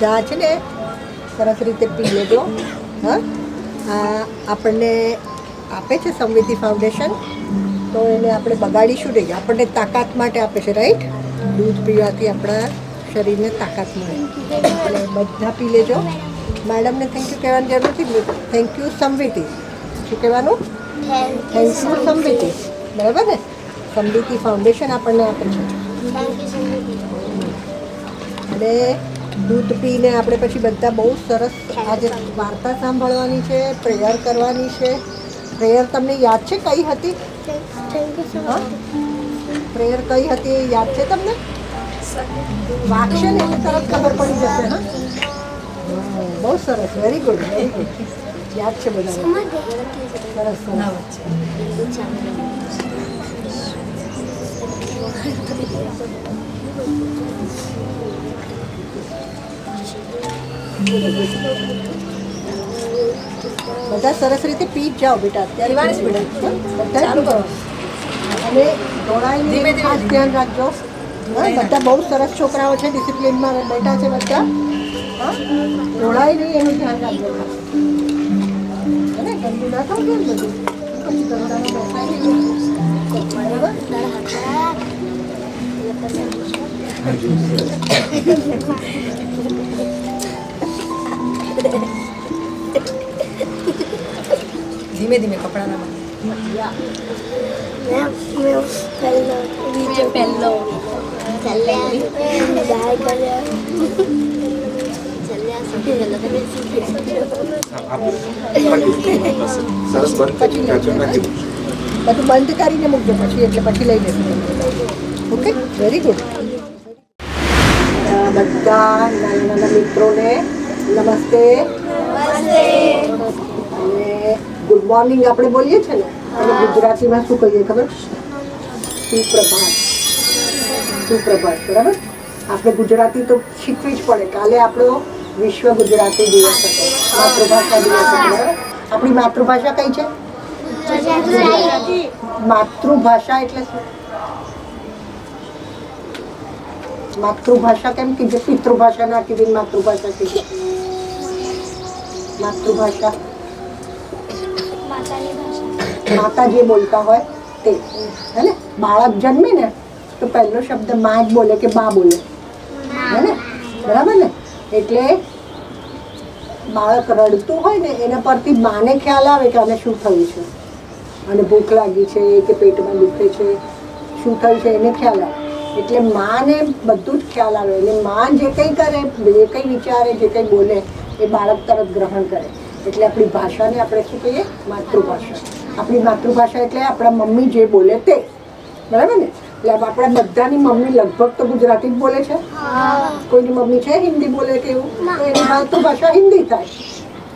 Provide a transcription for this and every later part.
બધા છે ને સરસ રીતે પી લેજો. હા, આપણને આપે છે સંવિધિ ફાઉન્ડેશન, તો એને આપણે બગાડીશું નહીં. આપણને તાકાત માટે આપે છે, રાઈટ? દૂધ પીવાથી આપણા શરીરને તાકાત મળે. એટલે બધા પી લેજો. મેડમને થેન્ક યુ કહેવાની જરૂર નથી. Thank you Samvidhi. શું કહેવાનું? Thank you Samvidhi. બરાબર ને? સંવિધિ ફાઉન્ડેશન આપણને આપે છે. અને દૂધ પીને આપણે પછી બધા બહુ સરસ આજે વાર્તા સાંભળવાની છે, પ્રેયર કરવાની છે. પ્રેયર તમને યાદ છે કઈ હતી? હા, પ્રેયર કઈ હતી એ યાદ છે તમને? વાગશે ને એટલે તરત ખબર પડી જશે. હા, બહુ સરસ. Very good, very good. યાદ છે બધા? સરસ બધા સરસ રીતે પી જ જાઓ બેટા. અત્યારે ચાલુ કરો અને દોડાઈને ખાસ ધ્યાન રાખજો. બધા બહુ સરસ છોકરાઓ છે, ડિસિપ્લિનમાં બેઠા છે બધા. હા, દોડાય નહીં એનું ધ્યાન રાખજો. અને ગંદુ ના થાવ કેમ બધું પછી દોડામાં બેસાય નહીં. બરાબર? ધીમે ધીમે કપડાના પહેલો બધું બંધ કરીને મૂકજો પછી, એટલે પછી લઈ લેશું. Okay, very good. બધા નાના નાના મિત્રોને નમસ્તે. અને ગુડ મોર્નિંગ આપણે બોલીએ છીએ ને, અને ગુજરાતીમાં શું કહીએ ખબર? સુપ્રભાત. સુપ્રભાત. બરાબર? આપણે ગુજરાતી તો શીખવી જ પડે. કાલે આપણો વિશ્વ ગુજરાતી દિવસ હતો, માતૃભાષા દિવસ હતો. બરાબર? આપણી માતૃભાષા કઈ છે? માતૃભાષા એટલે શું? માતૃભાષા કેમ કીધું? પિતૃભાષા ના કીધી, માતૃભાષા કીધી. માતૃભાષા માતા જે બોલતા હોય તે. હે ને? બાળક જન્મે ને તો પહેલો શબ્દ માં જ બોલે કે બા બોલે. હે ને? બરાબર ને? એટલે બાળક રડતું હોય ને એના પરથી માને ખ્યાલ આવે કે આને શું થયું છે, અને ભૂખ લાગી છે કે પેટમાં દુખે છે, શું થયું છે એને ખ્યાલ આવે. એટલે માને બધું જ ખ્યાલ આવે. એટલે માં જે કંઈ કરે, જે કંઈ વિચારે, જે કંઈ બોલે એ બાળક તરત ગ્રહણ કરે. એટલે આપણી ભાષાને આપણે શું કહીએ? માતૃભાષા. આપણી માતૃભાષા એટલે આપણા મમ્મી જે બોલે તે. બરાબર ને? એટલે આપણા બધાની મમ્મી લગભગ તો ગુજરાતી જ બોલે છે. કોઈની મમ્મી છે હિન્દી બોલે કે એવું, તો એની માતૃભાષા હિન્દી થાય.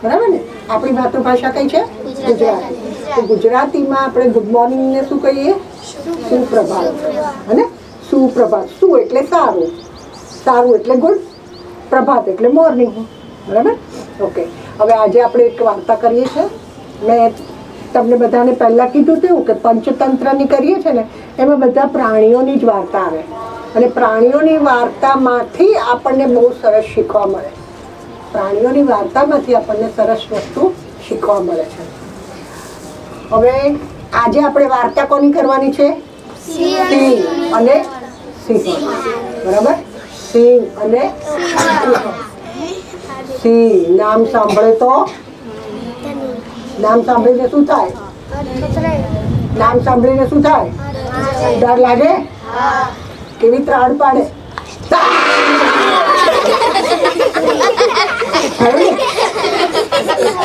બરાબર ને? આપણી માતૃભાષા કઈ છે? ગુજરાતી. તો ગુજરાતીમાં આપણે ગુડ મોર્નિંગને શું કહીએ? સુપ્રભાત. અને સુપ્રભાત. સુ એટલે સારું, સારું એટલે ગુડ, પ્રભાત એટલે મોર્નિંગ. બરાબર? ઓકે. હવે આજે આપણે એક વાર્તા કરીએ છીએ. મેં તમને બધાને પહેલાં કીધું તેવું કે પંચતંત્રની કરીએ છીએ ને, એમાં બધા પ્રાણીઓની જ વાર્તા આવે. અને પ્રાણીઓની વાર્તામાંથી આપણને બહુ સરસ શીખવા મળે. પ્રાણીઓની વાર્તામાંથી આપણને સરસ વસ્તુ શીખવા મળે છે. હવે આજે આપણે વાર્તા કોની કરવાની છે? સિંહ અને સિંહ. બરાબર? સિંહ અને સિંહ. નામ સાંભળે તો નામ સાંભળીને શું થાય? નામ સાંભળીને શું થાય? ડર લાગે? કેવી ત્રાડ પાડે?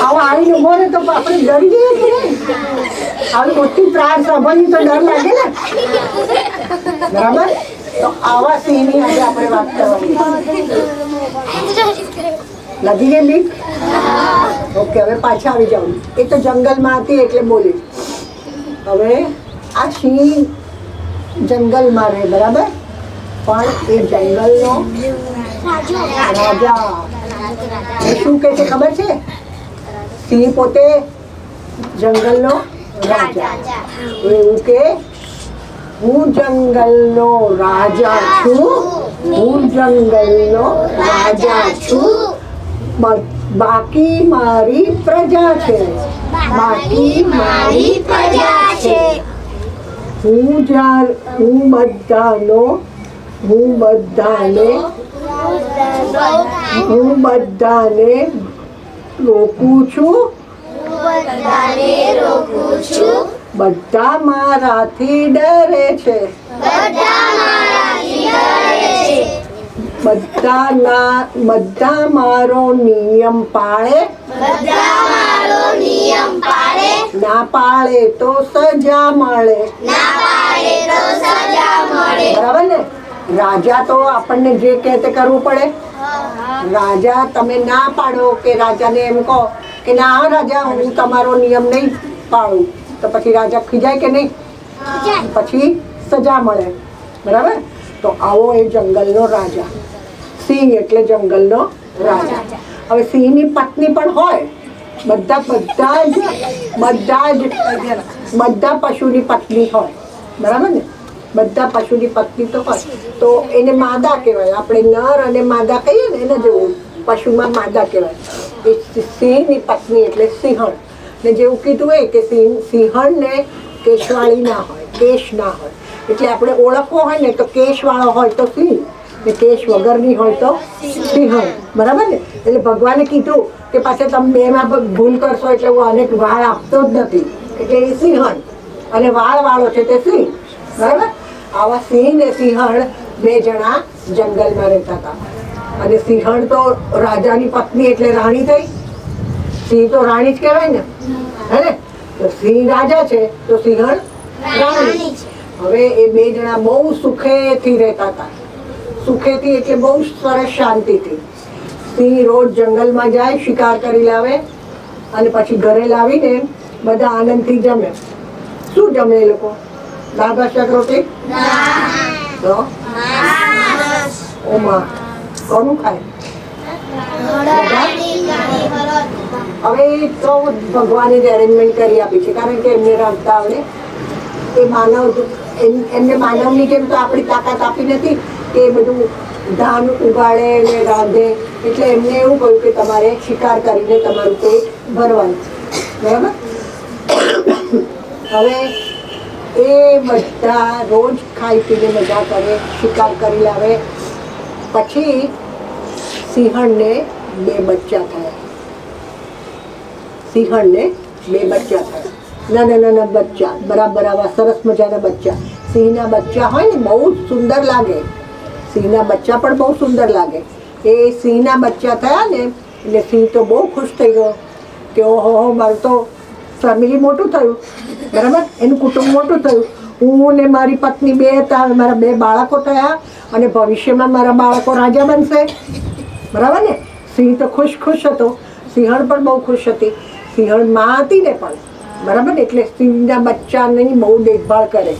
આવો આવીને ઉભો રહે તો આપણે ડરી જઈએ કે નહીં? આવી મોટી ત્રાડ સાંભળવી તો ડર લાગે ને. બરાબર? તો આવા સિંહની આજે આપણે વાત કરવાની. લાગી ગઈ બીક? ઓકે, હવે પાછા આવી જાઉં. એ તો જંગલમાં હતી એટલે બોલી. હવે આ સિંહ જંગલમાં રહે. બરાબર? પણ એ જંગલનો રાજા. એ શું કહે છે ખબર છે? સિંહ પોતે જંગલનો રાજા. એવું કે હું જંગલનો રાજા છું હું જંગલનો રાજા છું, બાકી મારી પ્રજા છે, બાકી મારી પ્રજા છે. હું બધાને રોકું છું, બધાને રોકું છું, બધા મારાથી ડરે છે, બધા મારાથી ડરે છે. બધા મારો નિયમ પાળે, બધા મારો નિયમ પાળે, ના પાળે તો સજા મળે. ના પાળે તો સજા મળે. બરાબર ને? રાજા તો આપણને જે કહે તે કરવું પડે. રાજા તમે ના પાડો કે રાજાને એમ કહો કે ના રાજા હું તમારો નિયમ નહીં પાડું, તો પછી રાજા ખીજાય કે નહીં? પછી સજા મળે. બરાબર? તો આવો એ જંગલનો રાજા. સિંહ એટલે જંગલનો રાજા. હવે સિંહની પત્ની પણ હોય. બધા પશુની પત્ની હોય. બરાબર ને? બધા પશુની પત્ની તો હોય, તો એને માદા કહેવાય. આપણે નર અને માદા કહીએ ને એના જેવું પશુમાં માદા કહેવાય. એ સિંહની પત્ની એટલે સિંહણ. ને જેવું કીધું એ કે સિંહણ ને કેશવાળી ના હોય, કેશ ના હોય. એટલે આપણે ઓળખવો હોય ને તો કેશવાળો હોય તો સિંહ, ને કેશ વગરની હોય તો સિંહણ. બરાબર ને? એટલે ભગવાને કીધું કે પાછા તમે બેમાં ભૂલ કરશો એટલે હું અનેક વાળ આપતો જ નથી, એટલે એ સિંહણ. અને વાળો છે તે સિંહ. બરાબર? આવા સિંહ ને સિંહણ બે જણા જંગલમાં રહેતા હતા. અને સિંહણ તો રાજાની પત્ની એટલે રાણી થઈ. સિંહ તો રાણી જ કહેવાય ને, હે ને? તો સિંહ રાજા છે તો સિંહણ રાણી. હવે એ બે જણા બહુ સુખેથી રહેતા હતા. સુખેથી એટલે બહુ સરસ શાંતિથી. સિંહ રોજ જંગલમાં જાય, શિકાર કરી લાવે અને પછી ઘરે લાવીને બધા આનંદથી જમે. શું જમે એ લોકો? દાળ ભાત શાક રોટલી? તો ઓમાં કોનું ખાય? હવે તો ભગવાને જ અરેન્જમેન્ટ કરી આપી છે, કારણ કે એમને રાંધતા આવડે. એમને માનવની જેમ તો આપણી તાકાત આપી નથી કે એ બધું ધાન ઉગાડે ને રાંધે. એટલે એમને એવું કહ્યું કે તમારે શિકાર કરીને તમારું પેટ ભરવાનું. બરાબર? હવે એ બધા રોજ ખાઈ પીને મજા કરે, શિકાર કરી લાવે. પછી સિંહણને બે બચ્ચા થયા. નાના બચ્ચા, બરાબર આવા સરસ મજાના બચ્ચા. સિંહના બચ્ચા હોય ને બહુ સુંદર લાગે. સિંહના બચ્ચા પણ બહુ સુંદર લાગે. એ સિંહના બચ્ચા થયા ને એટલે સિંહ તો બહુ ખુશ થઈ ગયો કે ઓહો મારું તો ફેમિલી મોટું થયું. બરાબર? એનું કુટુંબ મોટું થયું. હું ને મારી પત્ની બે હતા, મારા બે બાળકો થયા અને ભવિષ્યમાં મારા બાળકો રાજા બનશે. બરાબર ને? સિંહ તો ખુશ હતો. સિંહણ પણ બહુ ખુશ હતી. સિંહણ માં હતી ને પણ. બરાબર ને? એટલે સિંહના બચ્ચાની બહુ દેખભાળ કરે.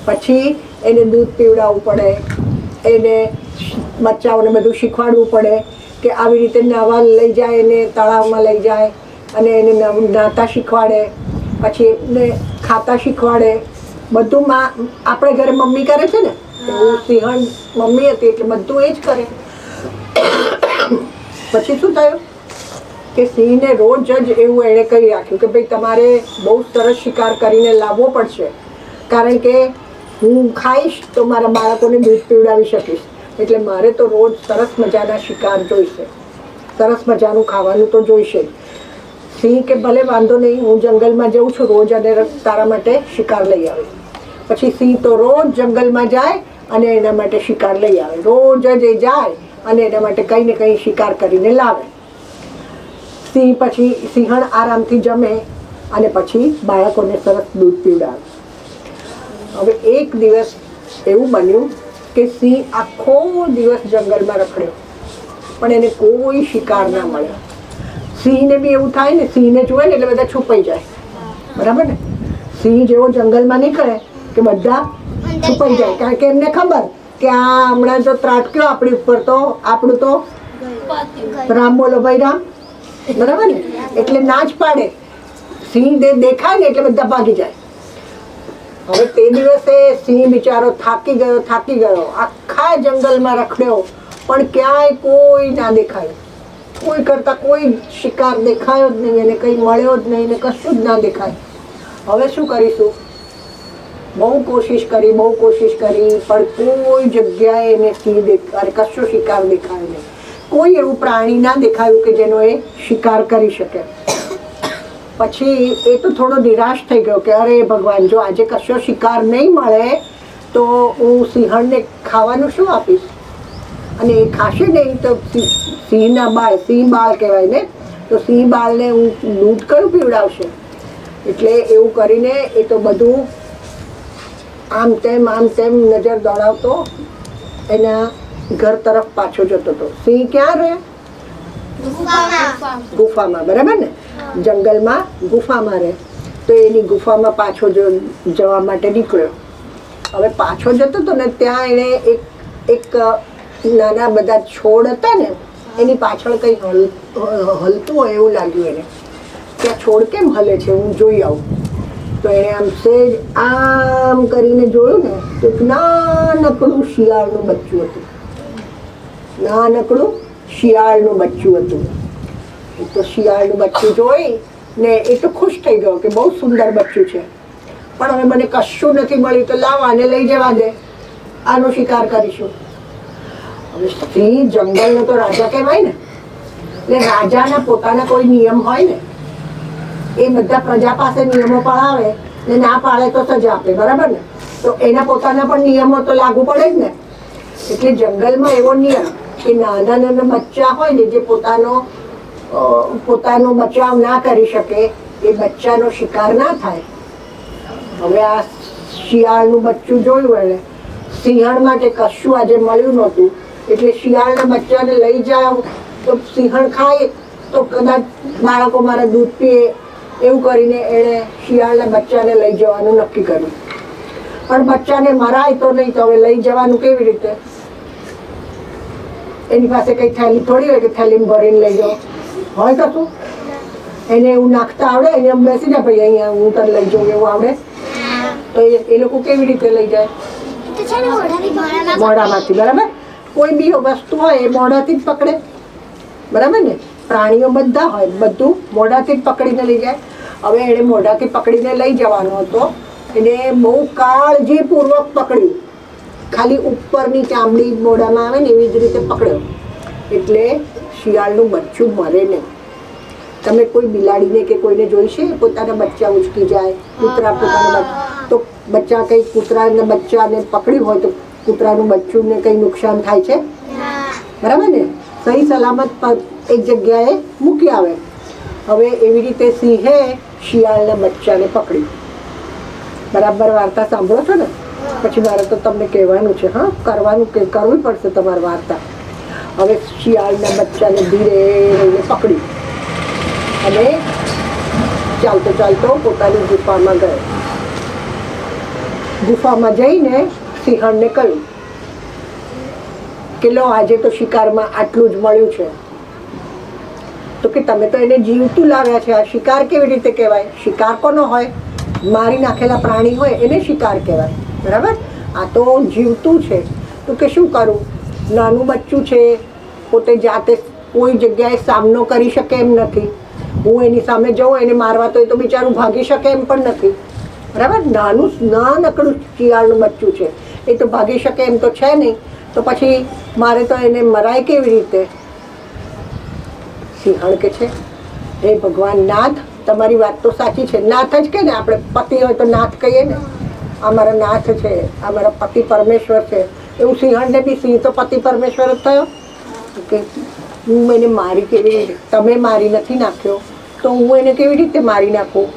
પછી એને દૂધ પીવડાવવું પડે, એને બચ્ચાઓને બધું શીખવાડવું પડે કે આવી રીતે નાહવા લઈ જાય, એને તળાવમાં લઈ જાય અને એને નાહતા શીખવાડે. પછી એને ખાતા શીખવાડે. બધું આપણે ઘરે મમ્મી કરે છે ને, એવું સિંહણ મમ્મી હતી એટલે બધું એ જ કરે. પછી શું થયું કે સિંહને રોજ જ એવું એણે કહી રાખ્યું કે ભાઈ તમારે બહુ સરસ શિકાર કરીને લાવવો પડશે, કારણ કે હું ખાઈશ તો મારા બાળકોને દૂધ પીવડાવી શકીશ. એટલે મારે તો રોજ સરસ મજાના શિકાર જોઈશે, સરસ મજાનું ખાવાનું તો જોઈશે. સિંહ કે ભલે વાંધો નહીં, હું જંગલમાં જઉં છું રોજ અને તારા માટે શિકાર લઈ આવે. પછી સિંહ તો રોજ જંગલમાં જાય અને એના માટે શિકાર લઈ આવે. રોજ જ એ જાય અને એના માટે કંઈ ને કંઈ શિકાર કરીને લાવે. સિંહ પછી સિંહણ આરામથી જમે અને પછી બાળકોને સરસ દૂધ પીવડાવે. હવે એક દિવસ એવું બન્યું કે સિંહ આખો દિવસ જંગલમાં રખડ્યો પણ એને કોઈ શિકાર ના મળ્યો. સિંહને બી એવું થાય ને, સિંહને જોવે ને એટલે બધા છુપાઈ જાય. બરાબર ને? સિંહ જેવો જંગલમાં નીકળે કે બધા છુપાઈ જાય, કારણ કે એમને ખબર કે આ હમણાં જો ત્રાટક્યો આપણી ઉપર તો આપણું તો રામ બોલો ભાઈ રામ. બરાબર ને? એટલે ના જ પાડે. સિંહ દેખાય ને એટલે બધા ભાગી જાય. હવે તે દિવસે સિંહ બિચારો થાકી ગયો, આખા જંગલમાં રખડ્યો, પણ ક્યાંય કોઈ ના દેખાયું. કોઈ કરતા કોઈ શિકાર દેખાયો જ નહીં, અને કંઈ મળ્યો જ નહીં, ને કશું જ ના દેખાય. હવે શું કરીશું? બહુ કોશિશ કરી, પણ કોઈ જગ્યાએ એને કશો શિકાર દેખાયો નહીં. કોઈ એવું પ્રાણી ના દેખાયું કે જેનો એ શિકાર કરી શકે. પછી એ તો થોડો નિરાશ થઈ ગયો કે અરે ભગવાન, જો આજે કશો શિકાર નહીં મળે તો હું સિંહણને ખાવાનું શું આપીશ? અને એ ખાશે નહીં તો સિંહ બાળ કહેવાય ને, તો સિંહ બાળને હું દૂધ કયું પીવડાવશે? એટલે એવું કરીને એ તો બધું આમ તેમ નજર દોડાવતો એના ઘર તરફ પાછો જતો હતો. સિંહ ક્યાં રહે? ગુફામાં, બરાબર ને? જંગલમાં ગુફામાં રહે. તો એની ગુફામાં પાછો જવા માટે નીકળ્યો. હવે પાછો જતો હતો ને, ત્યાં એને એક નાના બધા છોડ હતા ને, એની પાછળ કંઈ હલતું હોય એવું લાગ્યું એને. કે આ છોડ કેમ હલે છે, હું જોઈ આવું. તો એને આમ સેજ આમ કરીને જોયું ને, તો એક નાનકડું શિયાળનું બચ્ચું હતું. તો શિયાળનું બચ્ચું જોઈ ને એ તો ખુશ થઈ ગયો કે બહુ સુંદર બચ્ચું છે, પણ હવે મને કશું નથી મળ્યું, તો લાવ આને લઈ જવા દે, આનો શિકાર કરીશું. હવે સિંહ જંગલનો તો રાજા કહેવાય ને, એટલે રાજાના પોતાના કોઈ નિયમ હોય ને, એ બધા પ્રજા પાસે નિયમો પડાવે ને, ના પાડે તો સજા આપે, બરાબર ને? તો એના પોતાના પણ નિયમો તો લાગુ પડે જ ને. એટલે જંગલમાં એવો નિયમ કે નાના બચ્ચા હોય ને, જે પોતાનો બચાવ ના કરી શકે, એ બચ્ચાનો શિકાર ના થાય. હવે આ શિયાળનું બચ્ચું જોયું એને, સિંહણ માટે કશું આજે મળ્યું નહોતું, એટલે શિયાળના બચ્ચાને લઈ જાવ તો સિંહણ ખાય તો કદાચ બાળકો મારા દૂધ પીએ, એવું કરીને એણે શિયાળના બચ્ચાને લઈ જવાનું નક્કી કર્યું. પણ બચ્ચાને મરાય તો નહીં, તો હવે લઈ જવાનું કેવી રીતે? એની પાસે કઈ થેલી થોડી હોય કે થેલીમાં ભરીને લઈ જાઓ હોય કશું? એને એવું નાખતા આવડે? એને એમ બેસી જાય ભાઈ અહીંયા હું તને લઈ જાઉં એવું આવડે? તો એ લોકો કેવી રીતે લઈ જાય? મોઢામાંથી, બરાબર? કોઈ બી વસ્તુ હોય એ મોઢાથી જ પકડે, બરાબર ને? પ્રાણીઓ બધા હોય, બધું મોઢાથી જ પકડીને લઈ જાય. હવે એને મોઢાથી પકડીને લઈ જવાનો હતો, એને બહુ કાળજીપૂર્વક પકડ્યું, ખાલી ઉપરની ચામડી મોઢામાં આવે ને એવી જ રીતે પકડ્યો, એટલે શિયાળનું બચ્ચું મરે નહીં. તમે કોઈ બિલાડીને કે કોઈને જોઈ છે પોતાના બચ્ચા ઉચકી જાય, કૂતરા પોતાના તો બચ્ચા કંઈ કૂતરાના બચ્ચાને પકડ્યું હોય તો કૂતરાનું બચ્ચુંને કંઈ નુકસાન થાય છે? બરાબર ને? સહી સલામત એક જગ્યાએ મૂકી આવે. હવે એવી રીતે સિંહે શિયાળના બચ્ચાને પકડ્યું. બરાબર વાર્તા સાંભળો છો ને? પછી મારે તો તમને કહેવાનું છે, હા, કરવી પડશે તમારી વાર્તા. હવે શિયાળના બચ્ચાને ધીરે રહીને પકડ્યું અને ચાલતો પોતાની ગુફામાં ગયો. ગુફામાં જઈને સિંહણને કહ્યું કે લો, આજે તો શિકારમાં આટલું જ મળ્યું છે. તો કે તમે તો એને જીવતું લાવ્યા છે, આ શિકાર કેવી રીતે કહેવાય? શિકાર કોનો હોય? મારી નાખેલા પ્રાણી હોય એને શિકાર કહેવાય, બરાબર? આ તો જીવતું છે. તો કે શું કરું? નાનું બચ્ચું છે, પોતે જાતે કોઈ જગ્યાએ સામનો કરી શકે એમ નથી. હું એની સામે જઉં એને મારવા તો એ તો બિચારું ભાગી શકે એમ પણ નથી, બરાબર? નાનકડું શિયાળનું બચ્ચું છે, એ તો ભાગી શકે એમ તો છે નહીં. તો પછી મારે તો એને મરાય કેવી રીતે? સિંહણ કે છે, હે ભગવાન નાથ, તમારી વાત તો સાચી છે. નાથ જ કે ને, આપણે પતિ હોય તો નાથ કહીએ ને. આ મારા નાથ છે, આ મારા પતિ પરમેશ્વર છે. એવું સિંહણને બી સિંહ તો પતિ પરમેશ્વર જ થયો કે હું એને મારી કેવી રીતે? તમે મારી નથી નાખ્યો તો હું એને કેવી રીતે મારી નાખું?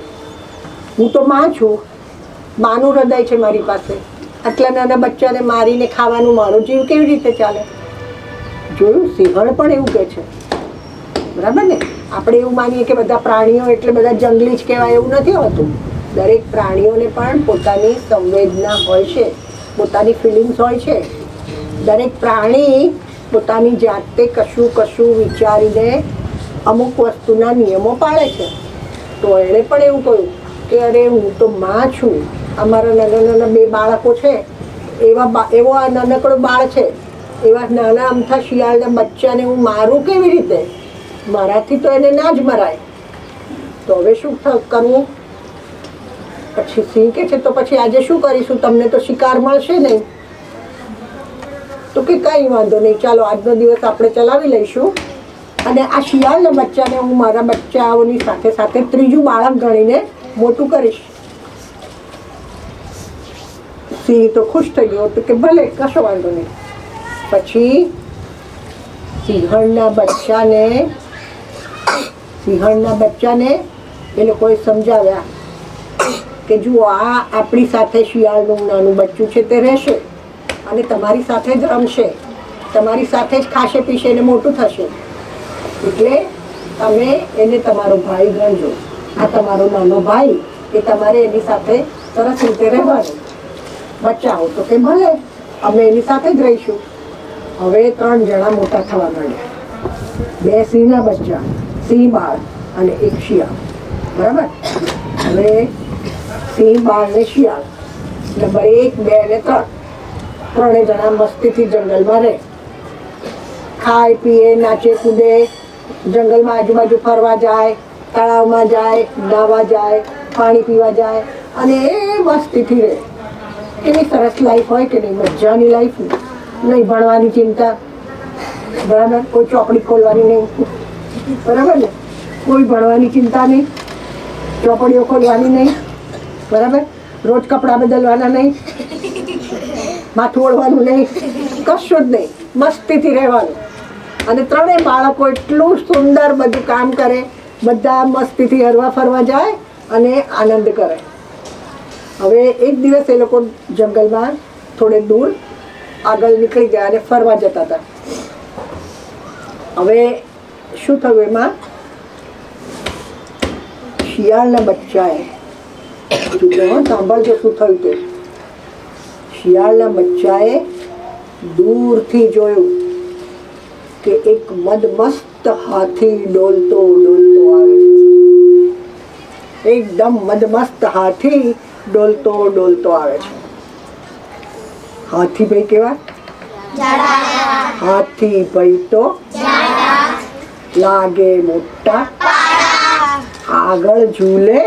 હું તો માં છું, માનું હૃદય છે મારી પાસે. આટલા નાના બચ્ચાને મારીને ખાવાનું મારો જીવ કેવી રીતે ચાલે? જોયું, સિંહણ પણ એવું કહે છે, બરાબર ને? આપણે એવું માનીએ કે બધા પ્રાણીઓ એટલે બધા જંગલી જ કહેવાય, એવું નથી હોતું. દરેક પ્રાણીઓને પણ પોતાની સંવેદના હોય છે, પોતાની ફિલિંગ્સ હોય છે. દરેક પ્રાણી પોતાની જાતે કશું વિચારીને અમુક વસ્તુના નિયમો પાળે છે. તો એણે પણ એવું કહ્યું કે અરે હું તો માં છું, અમારા નાના નાના 2 બાળકો છે, એવો આ નાનકડો બાળ છે, એવા નાના અમથા શિયાળના બચ્ચાને હું મારું કેવી રીતે? મારાથી તો એને ના જ મરાય. તો હવે શું કરવું? પછી સિંહ કે છે તો પછી આજે શું કરીશું? તમને તો શિકાર મળશે નહીં. તો કે કંઈ વાંધો નહીં, ચાલો આજનો દિવસ આપણે ચલાવી લઈશું અને આ શિયાળના બચ્ચાને હું મારા બચ્ચાઓની સાથે સાથે ત્રીજું બાળક ગણીને મોટું કરીશ. સિંહ તો ખુશ થઈ ગયો તો કે ભલે, કશો વાંધો નહીં. પછી સિંહણના બચ્ચાને એ લોકોએ સમજાવ્યા કે જુઓ, આ આપણી સાથે શિયાળનું નાનું બચ્ચું છે તે રહેશે અને તમારી સાથે જ રમશે, તમારી સાથે જ ખાશે પીશે ને મોટું થશે. એટલે તમે એને તમારો ભાઈ ગણજો. આ તમારો નાનો ભાઈ, એ તમારે એની સાથે સરસ રીતે રહેવાનું. બચ્ચાઓ તો કે ભલે, અમે એની સાથે જ રહીશું. હવે 3 જણા મોટા થવા માંડ્યા. 2 સિંહના બચ્ચા, સિંહ બાળ અને 1 શિયાળ. બરાબર? હવે સિંહ બાળ ને શિયાળ નંબર 1, 2 અને 3 ત્રણે જણા મસ્તીથી જંગલમાં રહે, ખાય પીએ, નાચે કૂદે, જંગલમાં આજુબાજુ ફરવા જાય, તળાવમાં જાય, નાહવા જાય, પાણી પીવા જાય અને એ મસ્તીથી રહે. કેવી સરસ લાઈફ હોય કે નહીં? મજાની લાઈફ. નહીં ભણવાની ચિંતા, બરાબર? કોઈ ચોપડી ખોલવાની નહીં, બરાબર ને? કોઈ ભણવાની ચિંતા નહીં, ચોપડીઓ ખોલવાની નહીં, બરાબર? રોજ કપડાં બદલવાના નહીં, માથું ઓળવાનું નહીં, કશું જ નહીં, મસ્તીથી રહેવાનું. અને 3 બાળકો એટલું સુંદર બધું કામ કરે, બધા મસ્તીથી હરવા ફરવા જાય અને આનંદ કરે. હવે એક દિવસ એ લોકો જંગલમાં થોડે દૂર આગળ નીકળી ગયા અને ફરવા જતા હતા. હવે શું થયું? એમાં શિયાળના બચ્ચાએ, સાંભળજો શું થયું તે. શિયાળના બચ્ચાએ દૂરથી જોયું કે એક મદમસ્ત હાથી ડોલતો આવે છે. એકદમ મદમસ્ત હાથી ડોલતો આવે છે. હાથી ભાઈ કેવા? હાથી ભાઈ તો લાગે મોટા, આગળ ઝૂલે,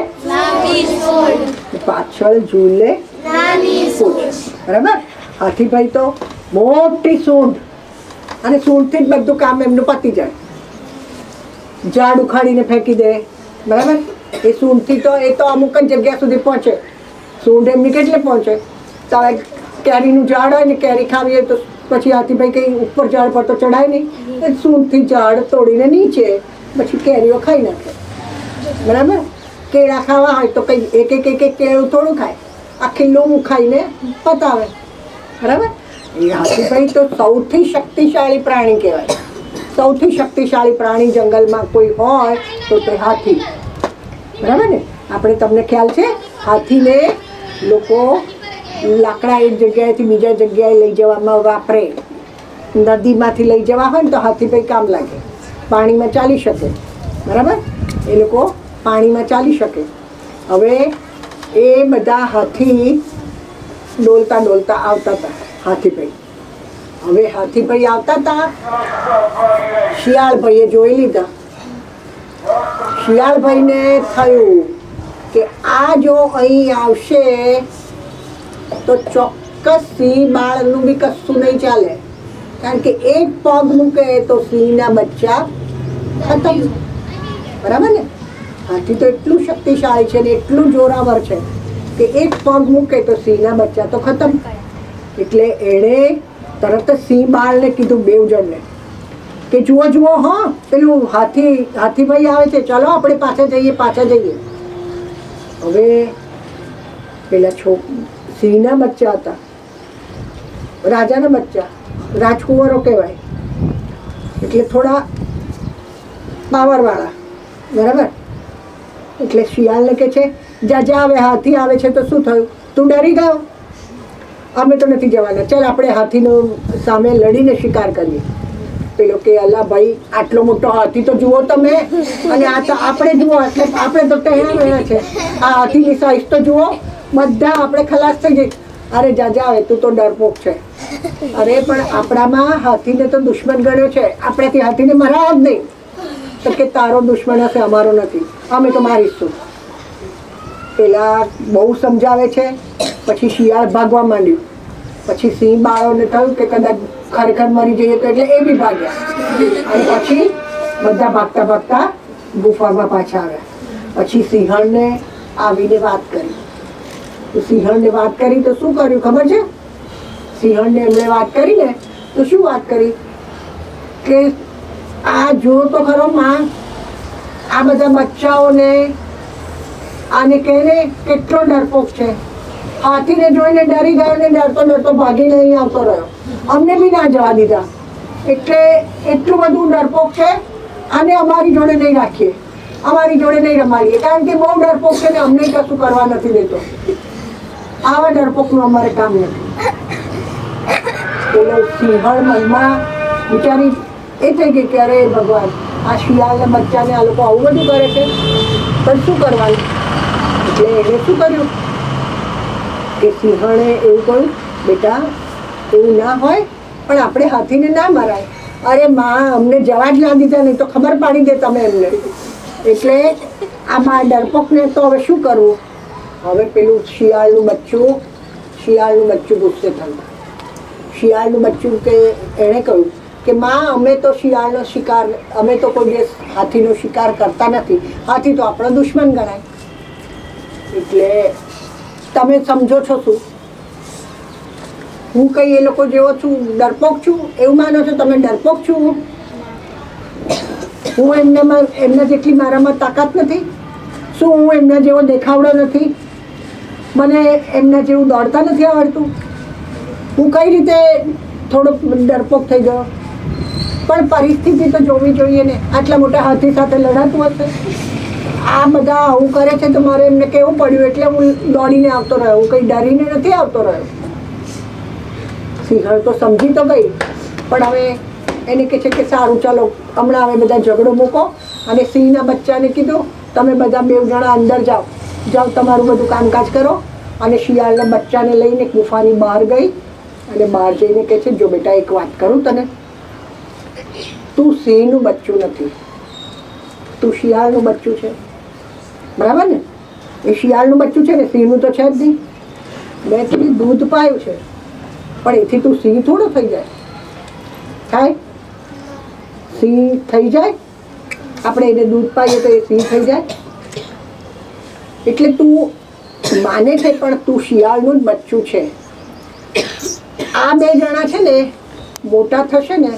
પાછળ ઝૂલે પૂંછ. બરાબર? હાથીભાઈ તો મોટી સૂંઢ, અને સૂંઢથી જ બધું કામ એમનું પતી જાય. ઝાડ ઉખાડીને ફેંકી દે, બરાબર? એ સૂંઢથી તો એ તો અમુક જ જગ્યા સુધી પહોંચે. સૂંઢ એમની કેટલે પહોંચે? તો કેરીનું ઝાડ હોય ને, કેરી ખાવી હોય તો પછી હાથીભાઈ કંઈ ઉપર ઝાડ પર તો ચડાય નહીં, સૂંઢથી ઝાડ તોડીને નીચે પછી કેરીઓ ખાઈ નાખે. બરાબર? કેળા ખાવા હોય તો કંઈ એક કેળું થોડું ખાય, આખી લૂમ ખાઈને પતાવે. બરાબર? એ હાથીભાઈ તો સૌથી શક્તિશાળી પ્રાણી કહેવાય. સૌથી શક્તિશાળી પ્રાણી જંગલમાં કોઈ હોય તો તે હાથી. બરાબર ને? આપણે, તમને ખ્યાલ છે, હાથીને લોકો લાકડા એક જગ્યાએથી બીજા જગ્યાએ લઈ જવામાં વાપરે. નદીમાંથી લઈ જવા હોય ને તો હાથીભાઈ કામ લાગે. પાણીમાં ચાલી શકે. બરાબર? એ લોકો પાણીમાં ચાલી શકે. હવે એ બધા હાથી ડોલતા આવતા હતા. હાથીભાઈ, હવે હાથીભાઈ આવતા હતા, શિયાળભાઈએ જોઈ લીધા. શિયાળભાઈને થયું કે આ જો અહીં આવશે તો ચોક્કસ સિંહ બાળનું બી કશું નહીં ચાલે. કારણ કે એક પગ મૂકે તો સિંહના બચ્ચા ખતમ. બરાબર ને? હાથી તો એટલું શક્તિશાળી છે ને એટલું જોરાવર છે કે એક પગ મૂકે તો સિંહના બચ્ચા તો ખતમ. એટલે એણે તરત જ સિંહ બાળને કીધું, 2 જણને, કે જુઓ હા, પેલું હાથીભાઈ આવે છે, ચાલો આપણે પાછા જઈએ. હવે પેલા સિંહના બચ્ચા હતા, રાજાના બચ્ચા, રાજકુંવરો કહેવાય, એટલે થોડા પાવરવાળા. બરાબર? એટલે શિયાળને કે છે, જા હવે હાથી આવે છે તો શું થયું? તું ડરી ગયો? અમે તો નથી જવાના, ચાલ આપણે હાથીનો સામે લડીને શિકાર કરીએ. પેલો કે અલા ભાઈ, આટલો મોટો હાથી તો જુઓ તમે, અને આ તો આપણે જુઓ, એટલે આપણે તો ટેણા છે. આ હાથીની સાઈઝ તો જુઓ, બધા આપણે ખલાસ થઈ જઈએ. અરે જાજા આવે તું તો ડરપોક છે. અરે પણ આપણામાં હાથીને તો દુશ્મન ગણ્યો છે. આપણાથી હાથીને મરાયા જ નહીં. તો કે તારો દુશ્મન હશે, અમારો નથી, અમે તો મારીશું. પેલા બહુ સમજાવે છે. પછી શિયાળ ભાગવા માંડ્યું. પછી સિંહ બાળોને થયું કે કદાચ ખરેખર મરી જઈએ તો, એટલે એ બી ભાગ્યા. અને પછી બધા ભાગતા ભાગતા ગુફામાં પાછા આવ્યા. પછી સિંહણને આવીને વાત કરી. તો સિંહણને વાત કરી તો શું કર્યું ખબર છે? સિંહણને એમણે વાત કરી ને તો શું વાત કરી કે આ જો તો ખરો માં, આ બધા બચ્ચાઓને આને કહેને કેટલો ડરપોક છે. હાથીને જોઈને ડરી ગયો ને ડરતો ડરતો ભાગીને અહીં આવતો રહ્યો. અમને બી ના જવા દીધા. એટલે એટલું બધું ડરપોક છે. આને અમારી જોડે નહીં રાખીએ, અમારી જોડે નહીં રમાડીએ, કારણ કે બહુ ડરપોક છે ને અમને કશું કરવા નથી દેતો. આવા ડરપોકનું અમારે કામ નથી. એટલે સિંહણ મનમાં વિચારી એ થઈ ગઈ કે અરે ભગવાન, આ શિયાળના બચ્ચાને આ લોકો આવું બધું કરે છે, પણ શું કરવાનું? એટલે એને શું કર્યું કે સિંહણે એવું કહ્યું, બેટા એવું ના હોય, પણ આપણે હાથીને ના મરાય. અરે માં, અમને જવા જ ના દીધા, નહીં તો ખબર પાડી દે તમે એમને. એટલે આ બા ડરપોકને તો હવે શું કરવું? હવે પેલું શિયાળનું બચ્ચું ગુસ્સે થયું. શિયાળનું બચ્ચું કે એણે કહ્યું કે માં, અમે તો શિયાળનો શિકાર, અમે તો કોઈ દિવસ હાથીનો શિકાર કરતા નથી. હાથી તો આપણો દુશ્મન ગણાય. એટલે તમે સમજો છો શું? હું કઈ એ લોકો જેવો છું, ડરપોક છું એવું માનો છો તમે? ડરપોક છું હું? એમના જેટલી મારામાં તાકાત નથી? શું હું એમના જેવો દેખાવડો નથી? મને એમના જેવું દોડતા નથી આવડતું? હું કઈ રીતે થોડો ડરપોક થઈ ગયો? પણ પરિસ્થિતિ તો જોવી જોઈએ ને. આટલા મોટા હાથી સાથે લડાતું હશે. આ બધા આવું કરે છે તો મારે એમને કેવું પડ્યું, એટલે હું દોડીને આવતો રહ્યો. હું કંઈ ડરીને નથી આવતો રહ્યો. સિંહણ તો સમજી તો ગઈ, પણ હવે એને કહે છે કે સારું ચાલો હમણાં હવે બધા ઝઘડો મૂકો. અને સિંહના બચ્ચાને કીધું તમે બધા 2 જણા અંદર જાઓ, તમારું બધું કામકાજ કરો. અને શિયાળના બચ્ચાને લઈને ગુફાની બહાર ગઈ. અને બહાર જઈને કહે છે, જો બેટા એક વાત કરું તને, તું સિંહનું બચ્ચું નથી, તું શિયાળનું બચ્ચું છે. બરાબર ને? એ શિયાળનું બચ્ચું છે ને, સિંહનું તો છે જ નહીં. મેં થોડી દૂધ પાયું છે, પણ એથી તું સિંહ થોડો થઈ જાય. થાય? સિંહ થઈ જાય? આપણે એને દૂધ પાઈએ તો એ સિંહ થઈ જાય? એટલે તું માને છે, પણ તું શિયાળનું જ બચ્ચું છે. આ 2 જણા છે ને મોટા થશે ને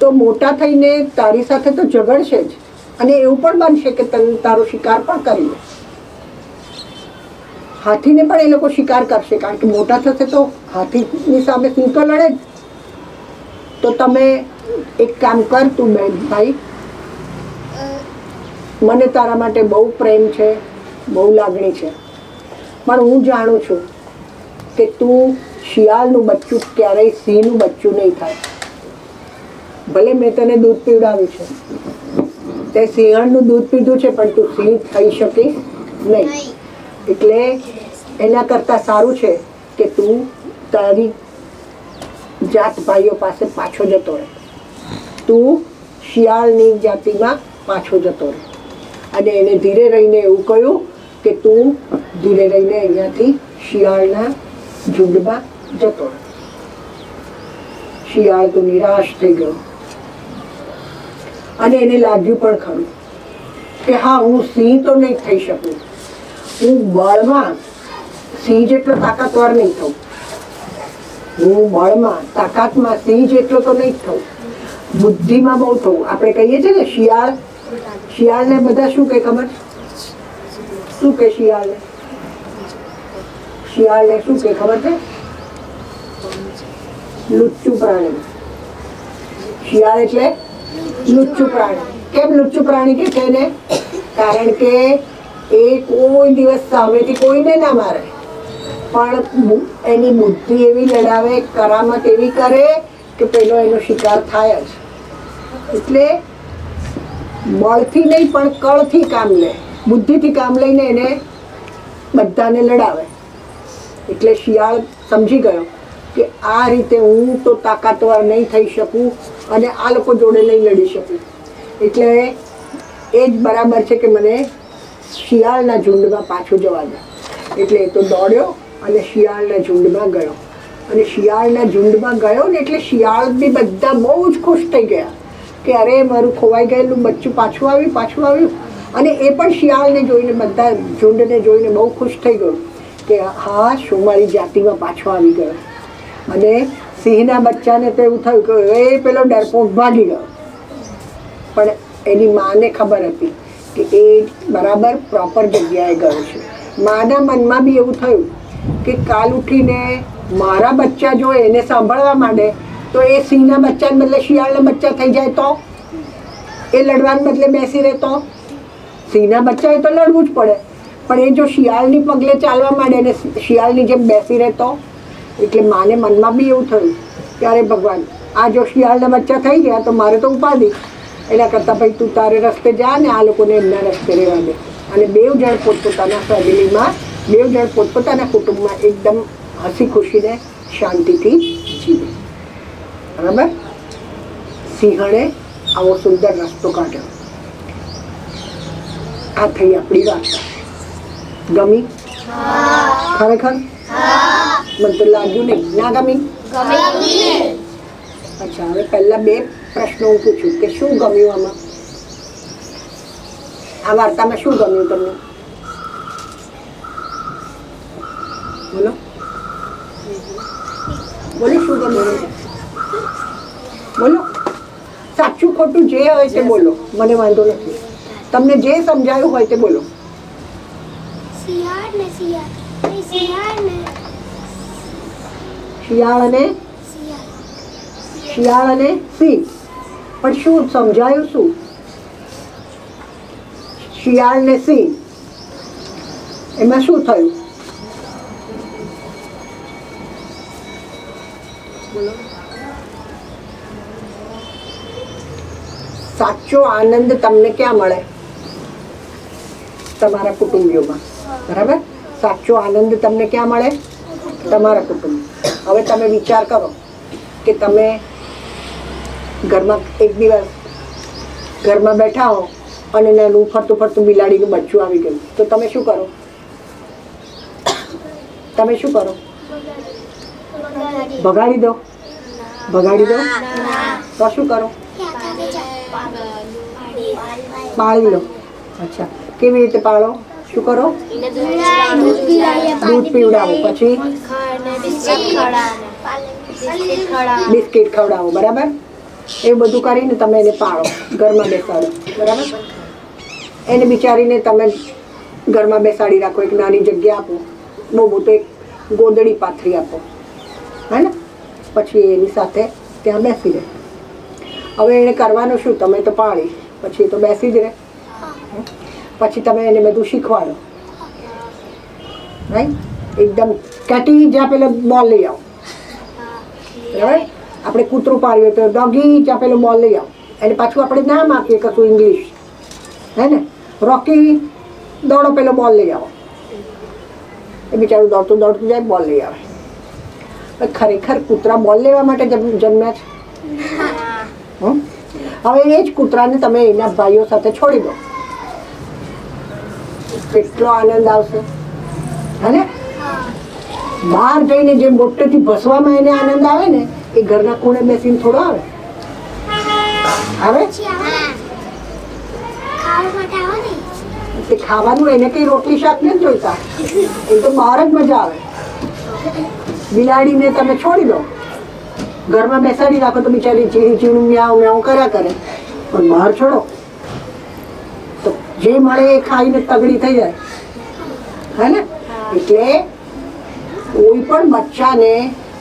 તો મોટા થઈને તારી સાથે તો ઝઘડશે જ. અને એવું પણ બનશે કે તારો શિકાર પણ કરી લે. હાથીને પણ એ લોકો શિકાર કરશે, કારણ કે મોટા થશે તો હાથીની સામે સિંહ તો લડે જ. તો તમે એક કામ કર, તું ભાઈ, મને તારા માટે બહુ પ્રેમ છે, બહુ લાગણી છે, પણ હું જાણું છું કે તું શિયાળનું બચ્ચું ક્યારેય સિંહનું બચ્ચું નહીં થાય. ભલે મેં તને દૂધ પીવડાવ્યું છે, તે સિંહણનું દૂધ પીધું છે, પણ તું સિંહ થઈ શકીશ નહીં. એટલે એના કરતાં સારું છે કે તું તારી જાત ભાઈઓ પાસે પાછો જતો રહે. તું શિયાળની જાતિમાં પાછો જતો રહે. અને એને ધીરે રહીને એવું કહ્યું કે તું ધીરે રહીને અહીંયાથી શિયાળના ઝુંડમાં જતો રહે. શિયાળ તો નિરાશ થઈ ગયો. અને એને લાગ્યું પણ ખરું કે હા, હું સિંહ તો નહીં થઈ શકું, હું બળમાં સિંહ જેટલો તાકાતવાર નહીં થઉં, હું બળમાં તાકાતમાં સિંહ જેટલો તો નહીં થઉં, બુદ્ધિમાં બહુ થવું. આપણે કહીએ છીએ ને શિયાળને બધા શું કહે ખબર? શું કે શિયાળને શું કે ખબર છે? લુચ્ચું પ્રાણી. શિયાળ એટલે લુચ્ચું પ્રાણી. કેમ લુચ્ચું પ્રાણી કે છે ને? કારણ કે એ કોઈ દિવસ સામેથી કોઈને ના મારે, પણ એની બુદ્ધિ એવી લડાવે, કરામત એવી કરે કે પેલો એનો શિકાર થાય જ. એટલે બળથી નહીં પણ કળથી કામ લે, બુદ્ધિથી કામ લઈને એને બધાને લડાવે. એટલે શિયાળ સમજી ગયો કે આ રીતે હું તો તાકાતવાર નહીં થઈ શકું અને આ લોકો જોડે નહીં લડી શકું, એટલે એ જ બરાબર છે કે મને શિયાળના ઝુંડમાં પાછું જવા દે. એટલે એ તો દોડ્યો અને શિયાળના ઝુંડમાં ગયો. અને શિયાળના ઝુંડમાં ગયો ને એટલે શિયાળ બી બધા બહુ જ ખુશ થઈ ગયા કે અરે મારું ખોવાઈ ગયેલું બચ્ચું પાછું આવ્યું. અને એ પણ શિયાળને જોઈને, બધા ઝુંડને જોઈને બહુ ખુશ થઈ ગયો કે હા, શું મારી જાતિમાં પાછો આવી ગયો. અને સિંહના બચ્ચાને તો એવું થયું કે એ પેલો ડરપોક ભાગી ગયો, પણ એની માને ખબર હતી કે એ બરાબર પ્રોપર જગ્યાએ ગયો છે. માના મનમાં બી એવું થયું કે કાલ ઉઠીને મારા બચ્ચા જો એને સાંભળવા માંડે તો એ સિંહના બચ્ચાને બદલે શિયાળના બચ્ચા થઈ જાય તો, એ લડવાને બદલે બેસી રહે તો. સિંહના બચ્ચાએ તો લડવું જ પડે, પણ એ જો શિયાળની પગલે ચાલવા માંડે અને શિયાળની જેમ બેસી રહે તો. એટલે માને મનમાં બી એવું થયું કે અરે ભગવાન, આ જો શિયાળના બચ્ચા થઈ ગયા તો મારે તો ઉપાધિ. એના કરતાં ભાઈ તું તારે રસ્તે જા ને આ લોકોને એમના રસ્તે રહેવા દે. અને બેવ જણ પોતપોતાના ફેમિલીમાં, બેવ જણ પોતપોતાના કુટુંબમાં એકદમ હસી ખુશીને શાંતિથી જીવે. બરાબર? સિંહણે આવો સુંદર રસ્તો કાઢ્યો. આ થઈ આપણી વાર્તા. ગમી? ખરેખર મને તો લાગ્યું નહીં. ના ગમી? અચ્છા, હવે પહેલા 2 પ્રશ્નો હું પૂછું કે શું ગમ્યું આમાં? આ વાર્તામાં શું ગમ્યું તમને? બોલો બોલો, શું ગમ્યું? બોલો, સાચું ખોટું જે હોય તે બોલો, મને વાંધો નથી. તમને જે સમજાયું હોય તે બોલો. શિયાળ અને સિંહ. પણ શું સમજાયું? શું? શિયાળ ને સિંહ, એમાં શું થયું? બોલો. સાચો આનંદ તમને ક્યાં મળે? તમારા કુટુંબીઓમાં. બરાબર? સાચો આનંદ તમને ક્યાં મળે? તમારા કુટુંબ. હવે તમે વિચાર કરો કે તમે ઘરમાં એક દિવસ ઘરમાં બેઠા હો અને નાનું ફરતું ફરતું બિલાડીનું બચ્ચું આવી ગયું, તો તમે શું કરો? તમે શું કરો? ભગાડી દો? ભગાડી દો તો શું કરો? પાળી લો. અચ્છા, કેવી રીતે પાળો? શું કરો? દૂધ પીવડાવો, પછી બિસ્કિટ ખવડાવો. બરાબર? એવું બધું કરીને તમે એને પાળો, ઘરમાં બેસાડો. બરાબર? એને બિચારીને તમે ઘરમાં બેસાડી રાખો, એક નાની જગ્યા આપો, બહુ તો એક ગોદડી પાથરી આપો, હે ને? પછી એની સાથે ત્યાં બેસી રહે. હવે એને કરવાનું શું? તમે તો પાળી, પછી તો બેસી જ રહે. પછી તમે એને બધું શીખવાડો. રાઈટ? એકદમ કેટી, જ્યાં પેલો બોલ લઈ આવો. બરાબર? આપણે કૂતરું પાડ્યું તો ડોગી, જ્યાં પેલો બોલ લઈ આવો. એને પાછું આપણે નામ આપીએ કશું ઇંગ્લિશ, હે ને? રોકી, દોડો, પેલો બોલ લઈ આવો. એ બિચારું દોડતું દોડતું જાય, બોલ લઈ આવે. ખરેખર કૂતરા બોલ લેવા માટે જન્મ્યા છે? હવે એ જ કૂતરાને તમે એના ભાઈઓ સાથે છોડી દો, કેટલો આનંદ આવશે, હે ને? બહાર જઈને જે મોટેથી ભસવામાં એને આનંદ આવે ને, એ ઘરના ખૂણે બેસીને થોડો આવે. આવે? તે ખાવાનું એને કઈ રોટલી શાક નથી જોઈતા, એ તો બહાર જ મજા આવે. બિલાડીને તમે છોડી દો, ઘરમાં બેસાડી રાખો તો બિચારી ચીણું મ્યાઉ મ્યાઉ કર્યા કરે, પણ બહાર છોડો તો જે મળે એ ખાઈને તગડી થઈ જાય, હે ને? એટલે કોઈ પણ બચ્ચાને,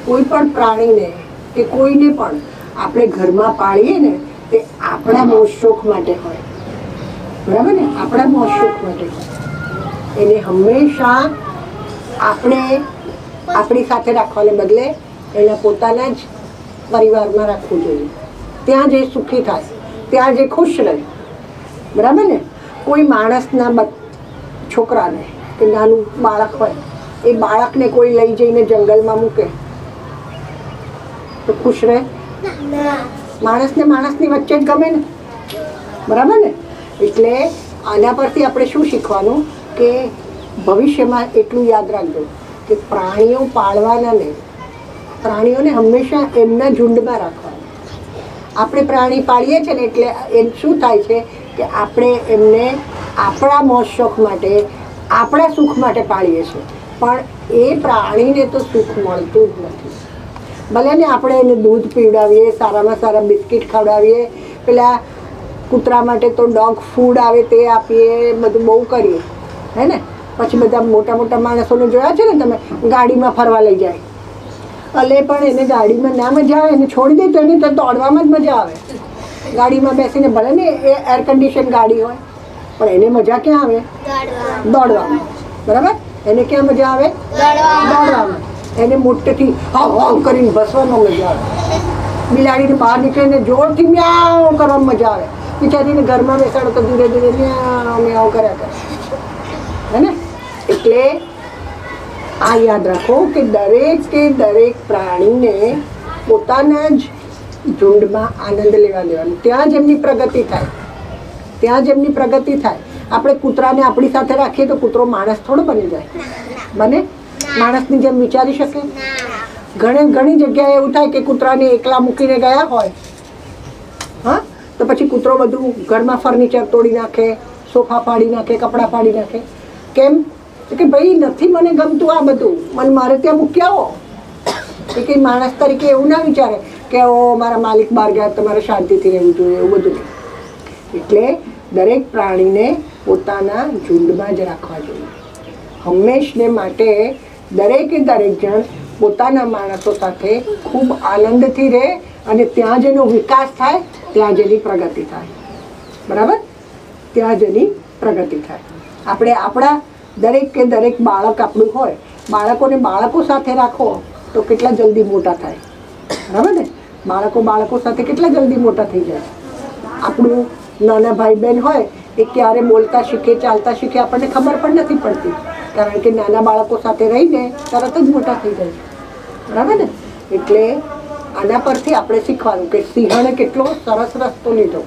કોઈ પણ પ્રાણીને કે કોઈને પણ આપણે ઘરમાં પાળીએ ને, તે આપણા મોજશોખ માટે હોય. બરાબર ને? આપણા મોજશોખ માટે હોય. એને હંમેશા આપણે આપણી સાથે રાખવાને બદલે એના પોતાના જ પરિવારમાં રાખવું જોઈએ. ત્યાં જે સુખી થાય, ત્યાં જે ખુશ રહે. બરાબર ને? કોઈ માણસના છોકરાને કે નાનું બાળક હોય એ બાળકને કોઈ લઈ જઈને જંગલમાં મૂકે તો ખુશ રહે? માણસને માણસની વચ્ચે જ ગમે ને, બરાબર ને? એટલે આના પરથી આપણે શું શીખવાનું કે ભવિષ્યમાં એટલું યાદ રાખજો કે પ્રાણીઓ પાળવાના નહીં, પ્રાણીઓને હંમેશા એમના ઝુંડમાં રાખવાના. આપણે પ્રાણી પાળીએ છીએ ને એટલે એમ શું થાય છે કે આપણે એમને આપણા મોજ શોખ માટે, આપણા સુખ માટે પાળીએ છીએ, પણ એ પ્રાણીને તો સુખ મળતું જ નથી. ભલે ને આપણે એને દૂધ પીવડાવીએ, સારામાં સારા બિસ્કિટ ખવડાવીએ, પેલા કૂતરા માટે તો ડોગ ફૂડ આવે તે આપીએ, બધું બહુ કરીએ, હે ને? પછી બધા મોટા મોટા માણસોને જોયા છે ને તમે, ગાડીમાં ફરવા લઈ જાય. ભલે પણ એને ગાડીમાં ના મજા આવે, એને છોડી દે તો એને તો દોડવામાં જ મજા આવે. ગાડીમાં બેસીને ભલે ને એ એર કન્ડિશન ગાડી હોય, પણ એને મજા ક્યાં આવે? દોડવામાં. બરાબર? એને ક્યાં મજા આવે? દોડવામાં. એને મોટેથી હાવ હાવ કરીને ભસવામાં મજા આવે. બિલાડીને બહાર નીકળીને જોરથી મ્યાઉ કરવામાં મજા આવે. બિચારીને ઘરમાં બેસાડો તો ધીરે ધીરે મ્યાઉ મ્યાઉ કર્યા કરે, હે ને? એટલે આ યાદ રાખો કે દરેક પ્રાણીને પોતાના જ ઝુંડમાં આનંદ લેવા દેવાનો. ત્યાં જ એમની પ્રગતિ થાય, ત્યાં જ એમની પ્રગતિ થાય. આપણે કૂતરાને આપણી સાથે રાખીએ તો કૂતરો માણસ થોડો બની જાય? બને? માણસની જેમ વિચારી શકે? ઘણી જગ્યાએ એવું થાય કે કૂતરાને એકલા મૂકીને ગયા હોય, હા, તો પછી કૂતરો બધું ઘરમાં ફર્નિચર તોડી નાખે, સોફા પાડી નાખે, કપડાં પાડી નાખે. કેમ? કે ભાઈ નથી મને ગમતું આ બધું, મને મારે ત્યાં મૂકી આવો. એ કંઈ માણસ તરીકે એવું ના વિચારે કે ઓ મારા માલિક બહાર ગયા તમારે શાંતિથી રહેવું જોઈએ, એવું બધું નહીં. એટલે દરેક પ્રાણીને પોતાના ઝુંડમાં જ રાખવા જોઈએ. હંમેશને માટે દરેક જણ પોતાના માણસો સાથે ખૂબ આનંદથી રહે અને ત્યાં જેનો વિકાસ થાય, ત્યાં જેની પ્રગતિ થાય. બરાબર? ત્યાં જેની પ્રગતિ થાય. આપણે આપણા દરેક બાળક આપણું હોય, બાળકોને બાળકો સાથે રાખો તો કેટલા જલ્દી મોટા થાય. બરાબર ને? બાળકો સાથે કેટલા જલ્દી મોટા થઈ જાય. આપણું નાના ભાઈ બહેન હોય એ ક્યારે બોલતા શીખે, ચાલતા શીખે, આપણને ખબર પણ નથી પડતી, કારણ કે નાના બાળકો સાથે રહીને તરત જ મોટા થઈ જાય. બરાબર ને? એટલે આના પરથી આપણે શીખવાનું કે સિંહણે કેટલો સરસ રસ્તો લીધો.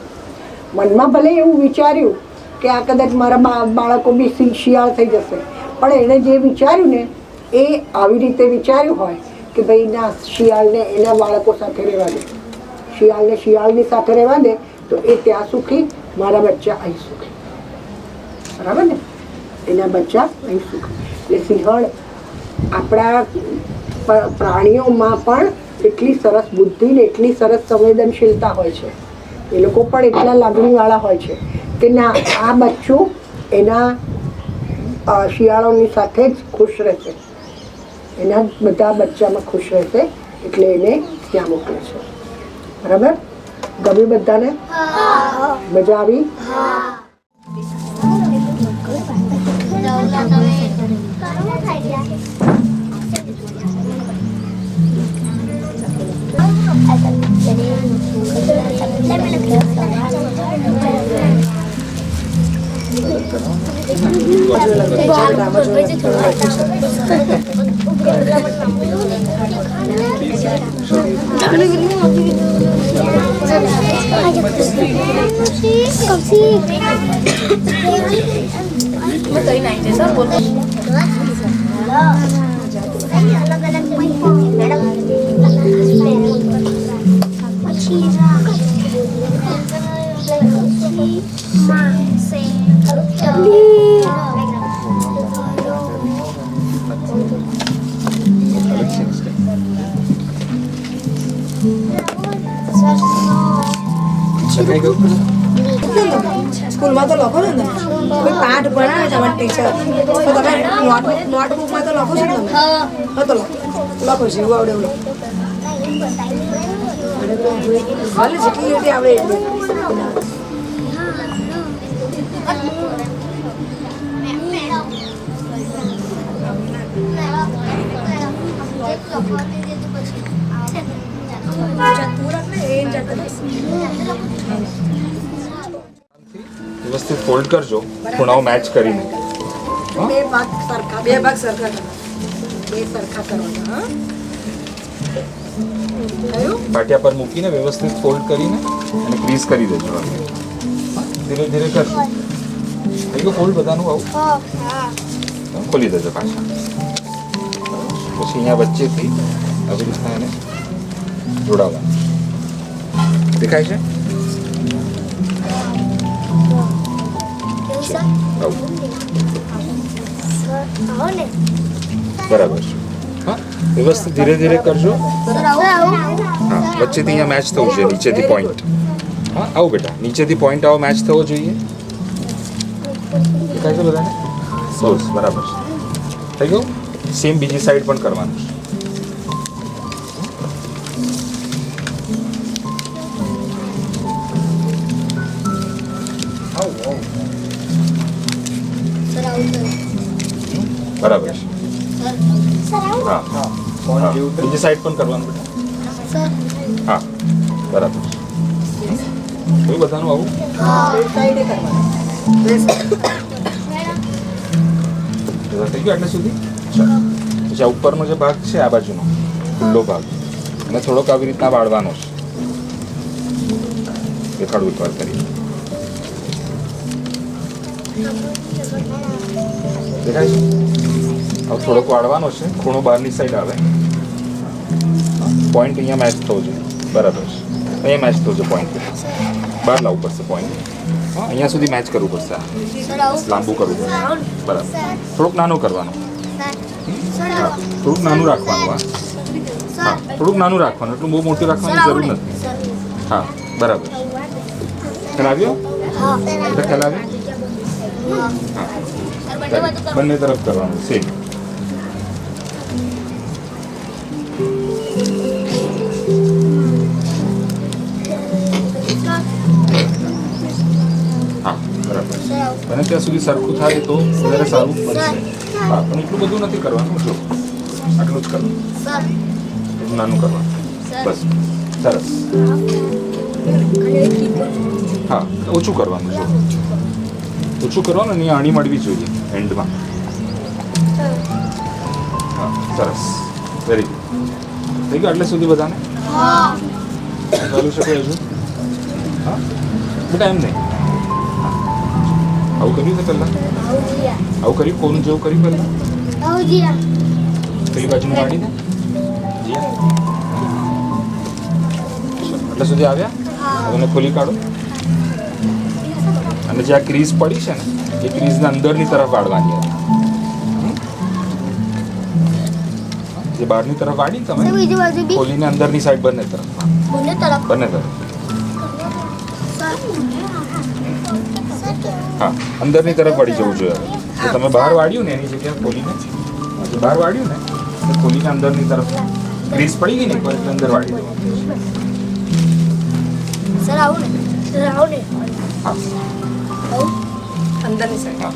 મનમાં ભલે એવું વિચાર્યું કે આ કદાચ મારા બાળકો બી શિયાળ થઈ જશે, પણ એણે જે વિચાર્યું ને એ આવી રીતે વિચાર્યું હોય કે ભાઈ ના, શિયાળને એના બાળકો સાથે રહેવા દે, શિયાળને શિયાળની સાથે રહેવા દે તો એ ત્યાં સુખી, મારા બચ્ચા અહીં સુખી. બરાબર ને? એના બચ્ચા અહીં સુખી. એટલે સિંહણ આપણા પ્રાણીઓમાં પણ એટલી સરસ બુદ્ધિ ને એટલી સરસ સંવેદનશીલતા હોય છે. એ લોકો પણ એટલા લાગણીવાળા હોય છે કે ના, આ બચ્ચું એના શિયાળોની સાથે જ ખુશ રહેશે, એના બધા બચ્ચામાં ખુશ રહેશે, એટલે એને ત્યાં મોકલે છે. બરાબર? ગમ્યું બધાને? મજા આવી? સ્કૂલમાં તો લખો છો ને તમે, પાઠ ભણાવે તમારી ટીચર, તો તમે નોટબુકમાં તો લખો છો ને તમે? હા, તો લખો છો, એવું આવડે એવું ભલે જેટલી રીતે આવડે એટલી. વ્યવસ્થિત ફોલ્ડ કરજો, ખૂણાઓ મેચ કરીને. બે ભાગ સરખા કરો. બે સરખા કરવાના. હા થયું? પાટિયા પર મૂકીને વ્યવસ્થિત ફોલ્ડ કરીને અને ક્રીઝ કરી દેજો હવે. ધીરે ધીરે કરજો. થઈ ગયું ફોલ્ડ બધાનું આવું? ખોલી દેજો પાછા. પછી અહીંયા વચ્ચેથી આવી રીતના એને જોડાવવાનું. દેખાય છે? આવું. બરાબર છે. હા વ્યવસ્થિત ધીરે ધીરે કરજો. હા વચ્ચેથી અહીંયા મેચ થવું છે, નીચેથી પોઈન્ટ. હા આવું બેટા, નીચેથી પોઈન્ટ આવો મેચ થવો જોઈએ. દેખાય છે બધાને? બસ બરાબર છે. થઈ ગયું? સેમ બીજી સાઈડ પણ કરવાનું છે. બરાબર છે. હા હા બીજી સાઈડ પણ કરવાનું બેટા. હા બરાબર છે. કયું બધાનું આવું? બે સાઈડે કરવાના. થઈ ગયું આટલે સુધી? અચ્છા. પછી આ ઉપરનો જે ભાગ છે આ બાજુનો ખુલ્લો ભાગ અને થોડોક આવી રીતના વાળવાનો છે. દેખાડું એકવાર કરી. દેખાય છે? હવે થોડોક વાળવાનો છે, ખૂણો બહારની સાઈડ આવે. પોઈન્ટ અહીંયા મેચ થવો જોઈએ. બરાબર છે. અહીંયા મેચ થવો જોઈએ પોઈન્ટ. બહાર લાવવું પડશે પોઈન્ટ. હા અહીંયા સુધી મેચ કરવું પડશે. લાંબુ કરવું પડશે. બરાબર. થોડુંક નાનું કરવાનું. હા થોડુંક નાનું રાખવાનું. હા થોડુંક નાનું રાખવાનું, એટલું બહુ મોટું રાખવાની જરૂર નથી. હા બરાબર. ખ્યાલ આવ્યો? એટલે ખ્યાલ આવ્યો? હા બંને તરફ કરવાનું સેમ. હા બરાબર. બને ત્યાં સુધી સરખું થાય તો વધારે સારું બનશે. હા પણ એટલું બધું નથી કરવાનું. જો આટલું જ કરવાનું, એટલું નાનું કરવાનું. બસ સરસ. હા ઓછું કરવાનું. જો ઓછું કરવાનું અને અહીંયા અણી મળવી જોઈએ એન્ડમાં. હા સરસ. Very good. થઈ ગયું આટલે સુધી બધાને? ચાલુ છે કોઈ હજુ? હા બેટા એમ નહીં. આવું કર્યું છે પહેલાં? આવું કર્યું? કોનું જેવું કર્યું પહેલાં? પેલી બાજુનું વાળી ને એટલે સુધી આવ્યા? હવે ખોલી કાઢો. અને જે આ ક્રીઝ પડી છે ને એ ક્રીઝને અંદરની તરફ વાળવાની હતી. જે બહારની તરફ વાળી તમે ખોલીને અંદરની સાઈડ બંને તરફ. બંને તરફ. હા અંદરની તરફ વળી જવું જોઈએ. તો તમે બહાર વાળ્યું ને એની જગ્યાએ ખોલીને, જે બહાર વાળ્યું ને એ ખોલીને અંદરની તરફ ક્રીઝ પડી ગઈ ને એટલે અંદર વાળી દેવાનું. હા અંદરની સાઈડ. હા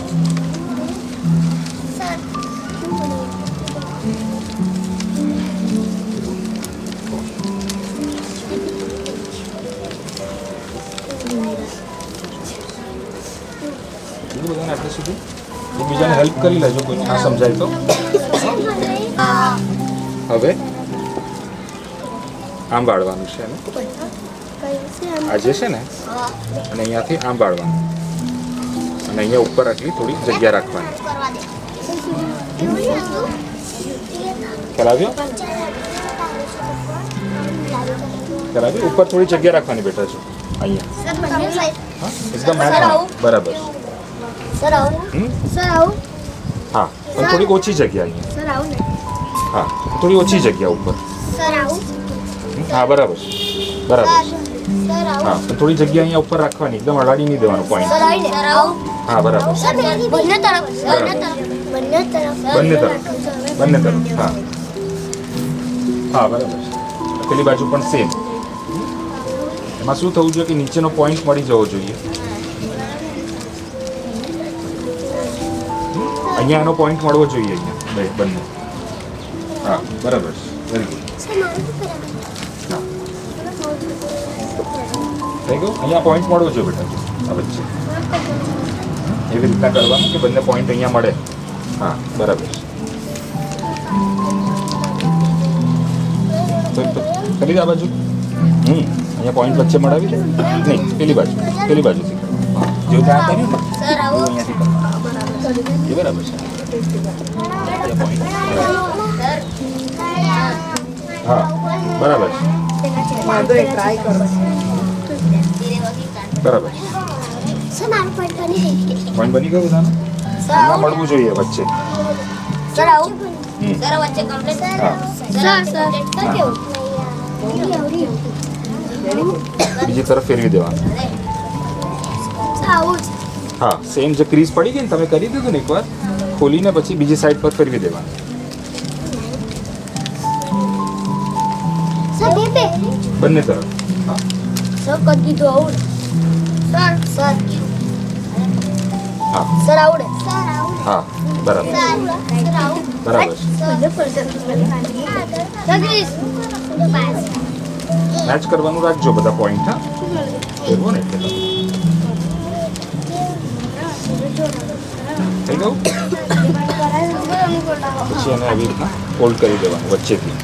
બધાને આટલે સુધી એકબીજાને હેલ્પ કરી લેજો, કોઈને ના સમજાય તો. હવે આમ વાળવાનું છે ને, આ જે છે ને અને અહીંયાથી આમ વાળવાનું અને અહીંયા ઉપર આટલી થોડી જગ્યા રાખવાની. ખ્યાલ આવ્યો? ખ્યાલ આવ્યો? ઉપર થોડી જગ્યા રાખવાની બેટા. છો અહીંયા હા એકદમ બરાબર. હા પણ થોડીક ઓછી જગ્યા અહીંયા. હા થોડી ઓછી જગ્યા ઉપર. હા બરાબર બરાબર. હા પણ થોડી જગ્યા અહીંયા ઉપર રાખવાની, એકદમ અડાડી નહીં દેવાનું પોઈન્ટ. હા બરાબર. બંને તરફ. હા હા બરાબર. પેલી બાજુ પણ સેમ. એમાં શું થવું જોઈએ કે નીચેનો પોઈન્ટ મળી જવો જોઈએ. અહીંયા એનો પોઈન્ટ મળવો જોઈએ અહીંયા બંને. હા બરાબર. Very good. હા થઈ ગયું. અહીંયા પોઈન્ટ મળવો જોઈએ બેટા આ વચ્ચે. એવી રીતના કરવાનું કે બંને પોઈન્ટ અહીંયા મળે. હા બરાબર. કરી દે આ બાજુ. અહીંયા પોઈન્ટ વચ્ચે મળાવી દે. નહીં, પેલી બાજુથી કરો. હા, જેવું ત્યાં કર્યું ને સર આવું અહીંયાથી કરો. એ બરાબર છે. અહીંયા point. હા, બરાબર છે. વાંધો નહીં, ટ્રાય કરો. બરાબર છે. સર મારું પણ બની પોઈન્ટ બની ગયો બધાનો? અહીંયા મળવું જોઈએ વચ્ચે. સર આવું હમ. સર વચ્ચે કમ્પ્લીટ હા. સર કેવું બીજી તરફ ફેરવી દેવાનું. આવું હા, સેમ જે ક્રીઝ પડી ગઈ ને તમે કરી દીધું ને એકવાર ખોલીને પછી બીજી સાઈડ પર ફેરવી દેવાનું. સર બે બંને તરફ. હા, સર કરી દીધું આવું સર હા, સર આવડે સર હા, બરાબર બરાબર છે. મેચ કરવાનું રાખજો બધા પોઈન્ટ. હા, ફેરવો ને એટલે તમે. થઈ ગયું? પછી એને આવી રીતના ફોલ્ડ કરી દેવાનું વચ્ચેથી.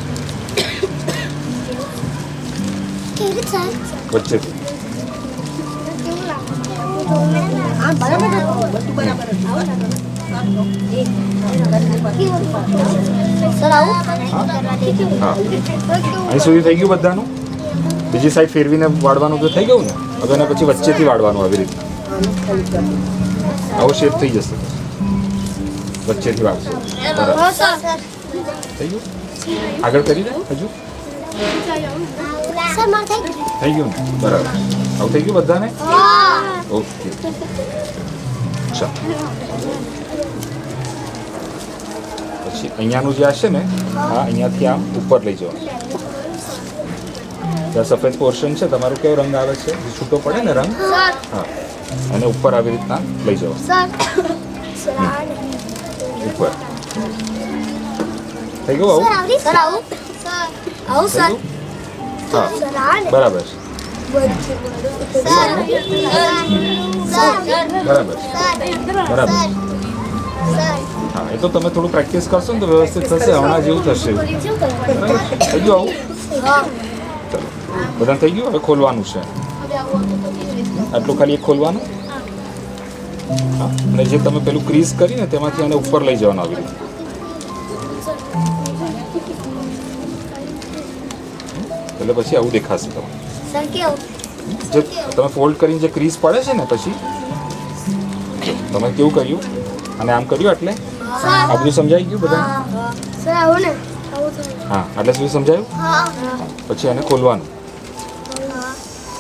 વચ્ચેથી. હા બરાબર છે. બધું બરાબર જ સર આવું હા, અહીં સુધી થઈ ગયું બધાનું. બીજી સાઈડ ફેરવીને વાળવાનું તો થઈ ગયું ને. હવે એને પછી વચ્ચેથી વાળવાનું આવી રીતના. આવો શેપ થઈ જશે. વચ્ચેથી વાળશે. બરાબર થઈ ગયું? આગળ કરી દે હજુ. સર માર થઈ થઈ ગયું ને? બરાબર. આવું થઈ ગયું બધાને? ઓકે, ચાલો. પછી અહીંયાનું જે હશે ને આ અહીંયાથી આમ ઉપર લઈ જવાનું. ત્યાં સફેદ પોર્શન છે તમારું, કેવો રંગ આવે છે? જે છૂટો પડે ને રંગ, હા, અને ઉપર આવી રીતના લઈ જવાનું. ઉપર થઈ ગયું? આવું સર આવું આવું થઈ ગયું? હા, બરાબર છે. બરાબર છે. બરાબર. હા, એ તો તમે થોડું પ્રેક્ટિસ કરશો ને તો વ્યવસ્થિત થશે. હમણાં જેવું થશે. બરાબર. થઈ ગયું આવું? ચલો, બધા થઈ ગયું. હવે ખોલવાનું છે. આટલું ખાલી એક ખોલવાનું. હા, અને જે તમે પેલું ક્રીઝ કરીને તેમાંથી એને ઉપર લઈ જવાનું આવી રીતે. એટલે પછી આવું દેખાશે તમે. સર કેવું જે તમે ફોલ્ડ કરીને જે ક્રીઝ પડે છે ને પછી તમે કેવું કર્યું અને આમ કર્યું એટલે આ બધું સમજાઈ ગયું બધા? સર આવું ને આવું હા, એટલે સુધી સમજાયું? પછી એને ખોલવાનું.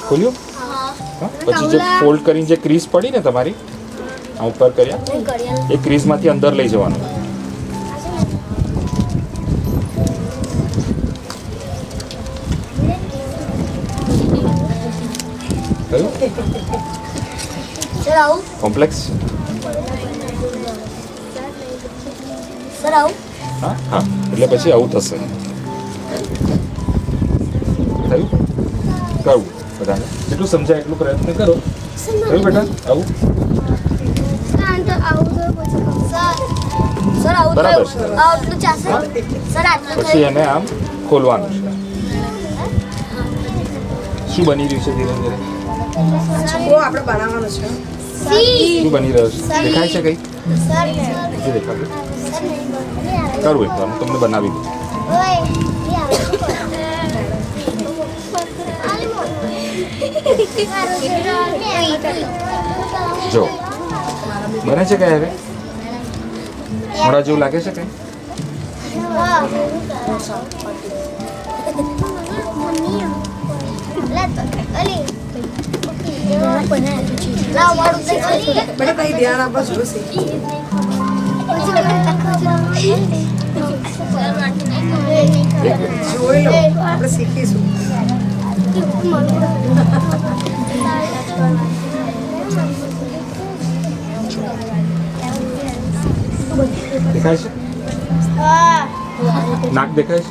ખોલ્યું? હા, પછી જે ફોલ્ડ કરીને જે ક્રીઝ પડી ને તમારી આ ઉપર કર્યા એ ક્રીઝમાંથી અંદર લઈ જવાનું. કયું સર આવું કોમ્પ્લેક્સ? સર આવું હા હા, એટલે પછી આવું થશે. થયું? કરવું બધાને જેટલું સમજાય એટલું પ્રયત્ન કરો. થયું બેટા? આવું સર આવું બરાબર છે. આટલું ચાલશે સર આટલું પછી એને આમ ખોલવાનું છે. શું બની રહ્યું છે ધીરે ધીરે? બહુ આપણે બનાવવાનું છે. શું બની રહ્યું છે? દેખાય છે કઈ? સર નથી દેખાતું? કરવું એક વાર, હું તમને બનાવી દઉં. જો બને છે કઈ હવે? મોડા જેવું લાગે છે કઈ? બેટા કઈ ધ્યાન આપવા જોશે. એક મિનિટ. જોઈ લો, આપણે શીખીશું. દેખાય છે? નાક દેખાય છે?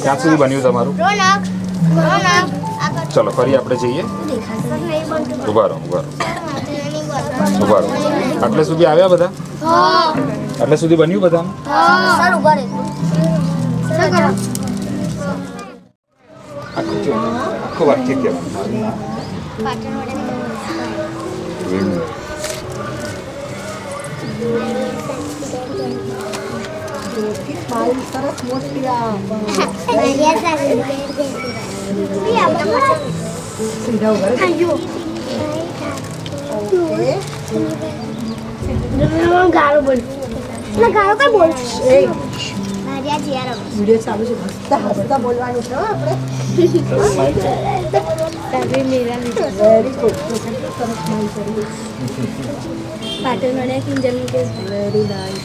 ક્યાં સુધી બન્યું તમારું? ચલો ફરી આપણે જઈએ. ઉભા રહો ઉભા રહો. ઉભા રહો. આટલે સુધી આવ્યા બધા? આટલે સુધી બન્યું બધાનું? સર ઉભા રહે સર કરો આખું કહેવાનું. આખું વાક્ય કહેવાનું. મારી સરસ મોટી આ સીધા ઉભા રહો. ઓકે. ગાળો બોલ ગાળો કઈ બોલ એ વિડીયો ચાલુ છે બસ. હસતા હસતા બોલવાનું છે હો આપણે. Very good. સરસ સ્માઈલ કરી. Very nice.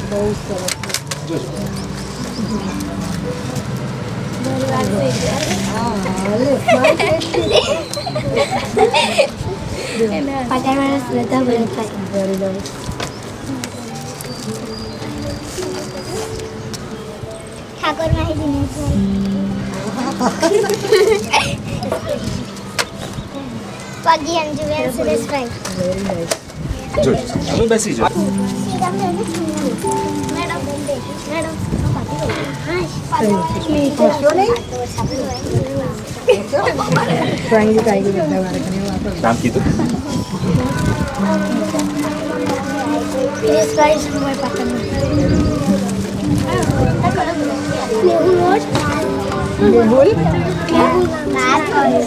બહુ સરસ. હા હાલે smile very nice. Thakor Mahi Pagi Anju ben Sureshbhai very nice. જોજો હવે બેસી જાઓ. હસ્યો નહીં? ડ્રોઈંગ આવી ગઈ બધા વાળા કરીને વાપરો. નામ કીધું? મેહુલ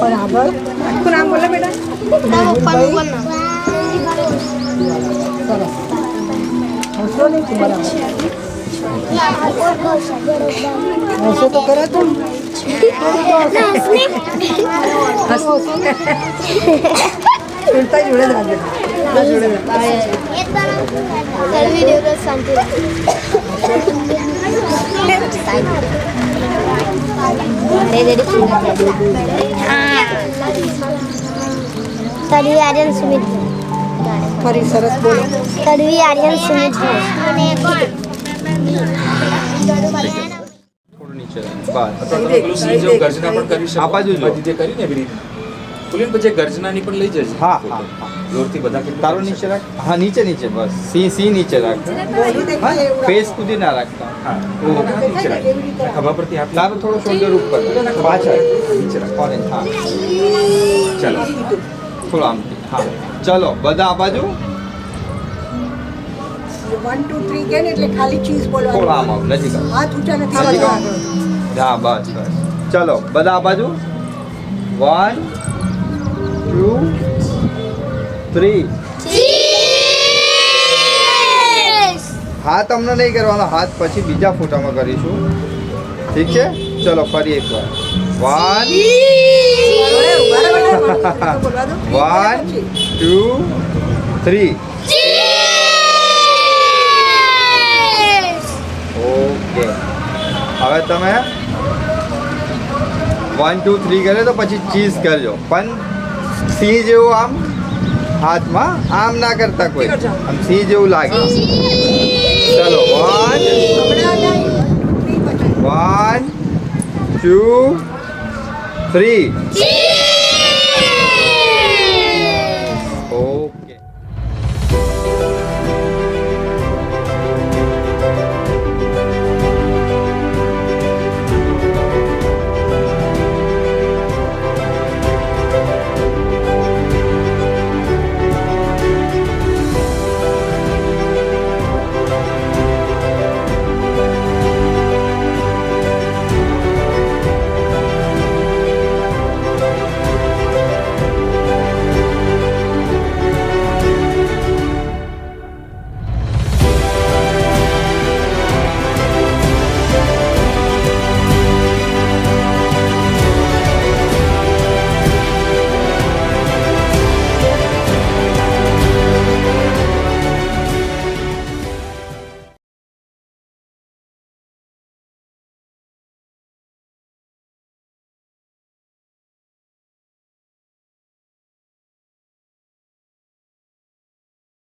બરાબર. આખું નામ બોલે બેટા. સરસ. હસ્યો નહીં તું બરાબર. હસો તો કરે તું. ઉલટા જોડે જ રાખજે. જોડે જ તડવી આર્યન સુમિત ફરી સરસ બોલો. તડવી આર્યન સુમિત થોડું નીચે બસ અથવા તમે પેલું સિંહ જેવું ગર્જના પણ કરી શકો. આ બાજુ જો. બધી જે કરીને એવી રીતે. ખુલીને પછી ગર્જનાની પણ લઈ જશે. હા, હા, હા. જોરથી બધા કેટલું તારો નીચે રાખ હા નીચે નીચે બસ સી સી નીચે રાખ હા ફેસ સુધી ના રાખતા હા નીચે રાખ. ખભા પરથી હાથ તારો થોડો શોલ્ડર ઉપર પાછળ નીચે રાખ. ઓરેન્જ હા ચાલો થોડો આમથી હા ચલો બધા આ બાજુ 1 2 3 કે ને એટલે ખાલી ચીઝ થોડો આમ બોલવાનું. આવ નજીક આવ હાથ ઊંચા નથી નજીક કરવાના. આવ હા બસ બસ ચલો બધા આ બાજુ 1 2 3 હાથ અમને નહીં કરવાનો હાથ પછી બીજા ફોટામાં કરીશું ઠીક છે ચલો ફરી એકવાર 1 1 2 3 ઓકે હવે તમે 1 2 3 કરે તો પછી ચીઝ કરજો પણ સિંહ જેવું આમ હાથમાં આમ ના કરતા કોઈ આમ સિંહ જેવું લાગે ચલો 1 2 3